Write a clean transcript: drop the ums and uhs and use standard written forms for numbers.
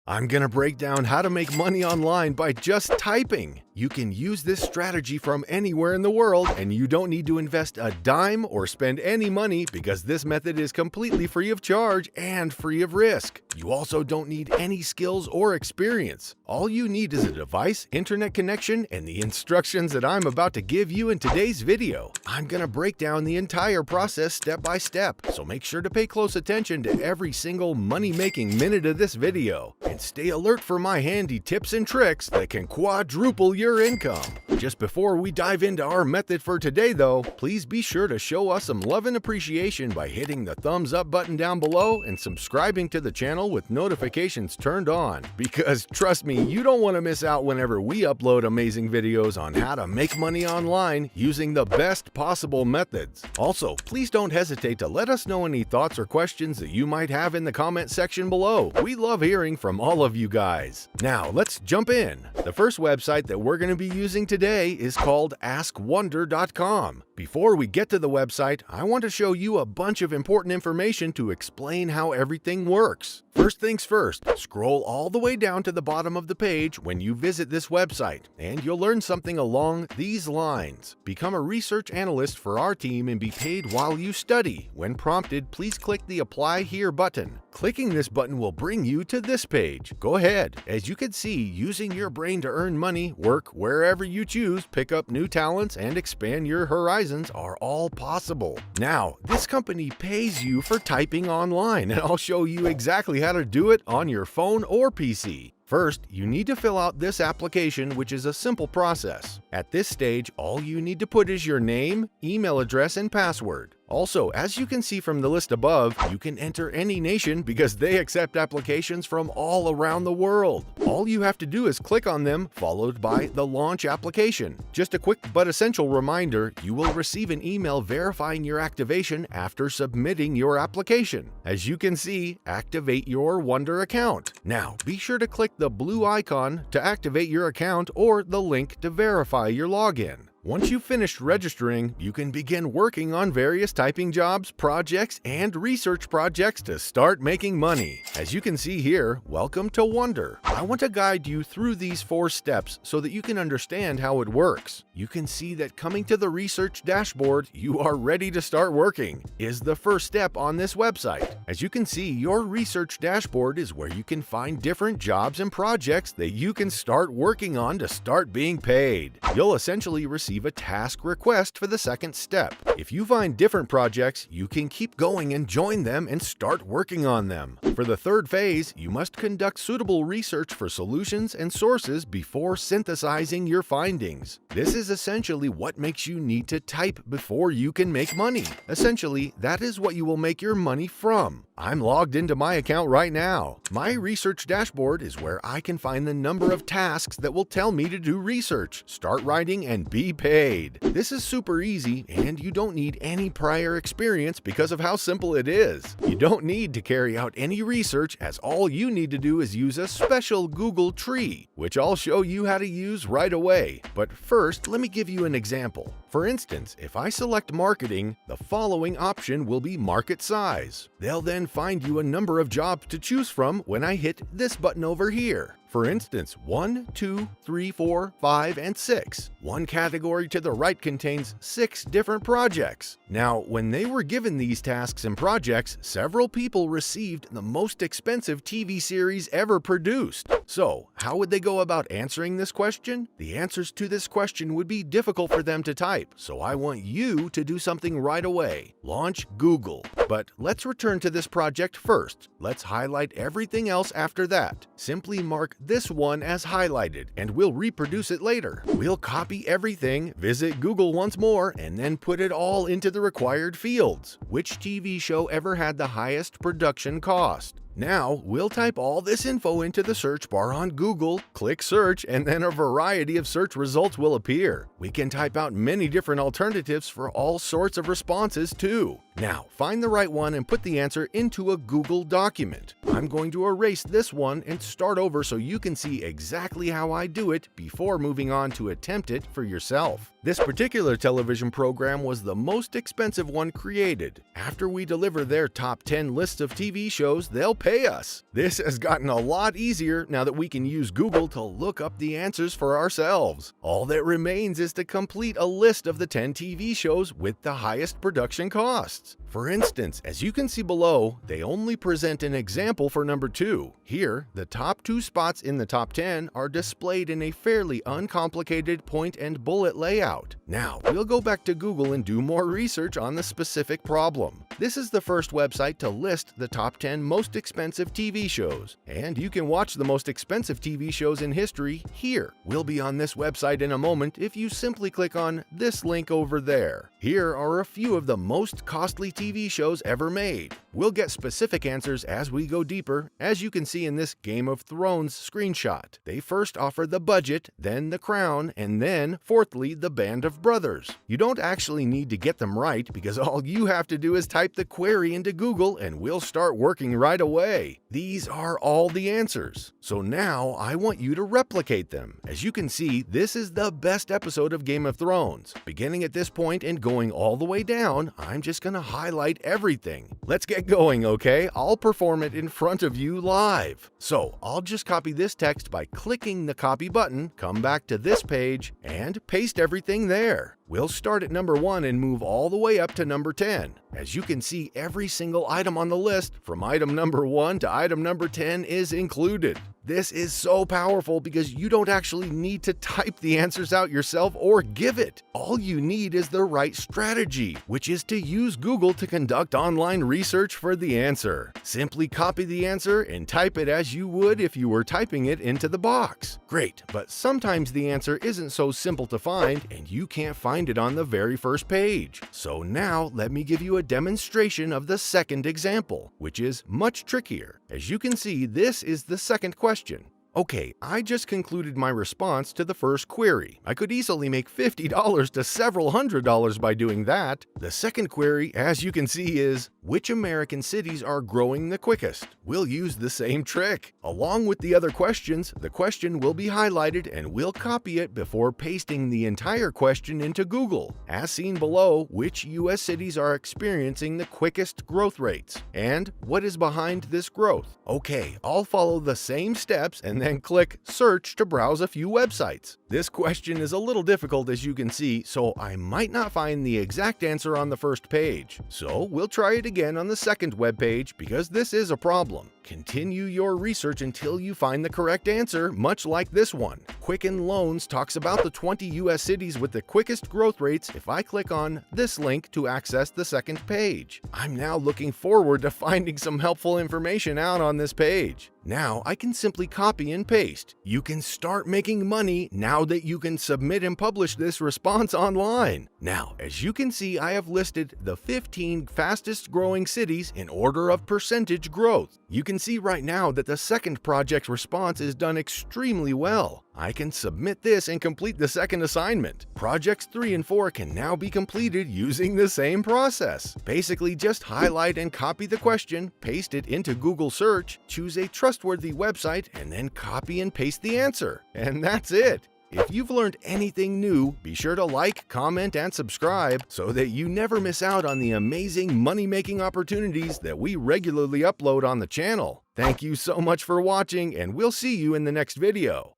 I'm gonna break down how to make money online by just typing. You can use this strategy from anywhere in the world, and you don't need to invest a dime or spend any money because this method is completely free of charge and free of risk. You also don't need any skills or experience. All you need is a device, internet connection, and the instructions that I'm about to give you in today's video. I'm gonna break down the entire process step by step, so make sure to pay close attention to every single money-making minute of this video. And stay alert for my handy tips and tricks that can quadruple your income. Just before we dive into our method for today though, please be sure to show us some love and appreciation by hitting the thumbs up button down below and subscribing to the channel with notifications turned on. Because trust me, you don't want to miss out whenever we upload amazing videos on how to make money online using the best possible methods. Also, please don't hesitate to let us know any thoughts or questions that you might have in the comment section below. We love hearing from all of you guys. Now, let's jump in. The first website that we're going to be using today is called AskWonder.com. Before we get to the website, I want to show you a bunch of important information to explain how everything works. First things first, scroll all the way down to the bottom of the page when you visit this website, and you'll learn something along these lines. Become a research analyst for our team and be paid while you study. When prompted, please click the Apply Here button. Clicking this button will bring you to this page. Go ahead. As you can see, using your brain to earn money, work wherever you choose, pick up new talents, and expand your horizons are all possible. Now, this company pays you for typing online, and I'll show you exactly how to do it on your phone or PC. First, you need to fill out this application, which is a simple process. At this stage, all you need to put is your name, email address, and password. Also, as you can see from the list above, you can enter any nation because they accept applications from all around the world. All you have to do is click on them, followed by the launch application. Just a quick but essential reminder, you will receive an email verifying your activation after submitting your application. As you can see, activate your Wonder account. Now, be sure to click the blue icon to activate your account or the link to verify your login. Once you've finished registering, you can begin working on various typing jobs, projects, and research projects to start making money. As you can see here, welcome to Wonder. I want to guide you through these 4 steps so that you can understand how it works. You can see that coming to the research dashboard, you are ready to start working, is the first step on this website. As you can see, your research dashboard is where you can find different jobs and projects that you can start working on to start being paid. You'll essentially receive a task request for the second step. If you find different projects, you can keep going and join them and start working on them. For the third phase, you must conduct suitable research for solutions and sources before synthesizing your findings. This is essentially what makes you need to type before you can make money. Essentially, that is what you will make your money from. I'm logged into my account right now. My research dashboard is where I can find the number of tasks that will tell me to do research, start writing, and be paid. This is super easy, and you don't need any prior experience because of how simple it is. You don't need to carry out any research, as all you need to do is use a special Google tree, which I'll show you how to use right away. But first, let me give you an example. For instance, if I select marketing, the following option will be market size. They'll then find you a number of jobs to choose from when I hit this button over here. For instance, 1, 2, 3, 4, 5, and 6. One category to the right contains 6 different projects. Now, when they were given these tasks and projects, several people received the most expensive TV series ever produced. So, how would they go about answering this question? The answers to this question would be difficult for them to type, so I want you to do something right away. Launch Google. But let's return to this project first. Let's highlight everything else after that. Simply mark this one as highlighted, and we'll reproduce it later. We'll copy everything, visit Google once more, and then put it all into the required fields. Which TV show ever had the highest production cost? Now, we'll type all this info into the search bar on Google, click search, and then a variety of search results will appear. We can type out many different alternatives for all sorts of responses too. Now, find the right one and put the answer into a Google document. I'm going to erase this one and start over so you can see exactly how I do it before moving on to attempt it for yourself. This particular television program was the most expensive one created. After we deliver their top 10 lists of TV shows, they'll pay us. This has gotten a lot easier now that we can use Google to look up the answers for ourselves. All that remains is to complete a list of the 10 TV shows with the highest production costs. For instance, as you can see below, they only present an example for number 2. Here, the top 2 spots in the top 10 are displayed in a fairly uncomplicated point and bullet layout. Now, we'll go back to Google and do more research on the specific problem. This is the first website to list the top 10 most expensive TV shows, and you can watch the most expensive TV shows in history here. We'll be on this website in a moment if you simply click on this link over there. Here are a few of the most costly TV shows ever made. We'll get specific answers as we go deeper, as you can see in this Game of Thrones screenshot. They first offer the budget, then the crown, and then, fourthly, the band of brothers. You don't actually need to get them right because all you have to do is type the query into Google and we'll start working right away. These are all the answers. So now I want you to replicate them. As you can see, this is the best episode of Game of Thrones. Beginning at this point and going all the way down, I'm just gonna highlight everything. Let's get going, okay? I'll perform it in front of you live. So I'll just copy this text by clicking the copy button, come back to this page, and paste everything there. We'll start at number 1 and move all the way up to number 10. As you can see, every single item on the list, from item number 1 to item number 10, is included. This is so powerful because you don't actually need to type the answers out yourself or give it. All you need is the right strategy, which is to use Google to conduct online research for the answer. Simply copy the answer and type it as you would if you were typing it into the box. Great, but sometimes the answer isn't so simple to find and you can't find it on the very first page. So now let me give you a demonstration of the second example, which is much trickier. As you can see, this is the second question. Okay, I just concluded my response to the first query. I could easily make $50 to several $100s by doing that. The second query, as you can see, is which American cities are growing the quickest? We'll use the same trick. Along with the other questions, the question will be highlighted and we'll copy it before pasting the entire question into Google. As seen below, which US cities are experiencing the quickest growth rates? And what is behind this growth? Okay, I'll follow the same steps and then click Search to browse a few websites. This question is a little difficult as you can see, so I might not find the exact answer on the first page. So we'll try it again on the second web page because this is a problem. Continue your research until you find the correct answer, much like this one. Quicken Loans talks about the 20 US cities with the quickest growth rates if I click on this link to access the second page. I'm now looking forward to finding some helpful information out on this page. Now I can simply copy and paste. You can start making money now that you can submit and publish this response online. Now, as you can see, I have listed the 15 fastest growing cities in order of percentage growth. You can see right now that the second project's response is done extremely well. I can submit this and complete the second assignment. Projects 3 and 4 can now be completed using the same process. Basically, just highlight and copy the question, paste it into Google search, choose a trustworthy website, and then copy and paste the answer. And that's it. If you've learned anything new, be sure to like, comment, and subscribe so that you never miss out on the amazing money-making opportunities that we regularly upload on the channel. Thank you so much for watching, and we'll see you in the next video.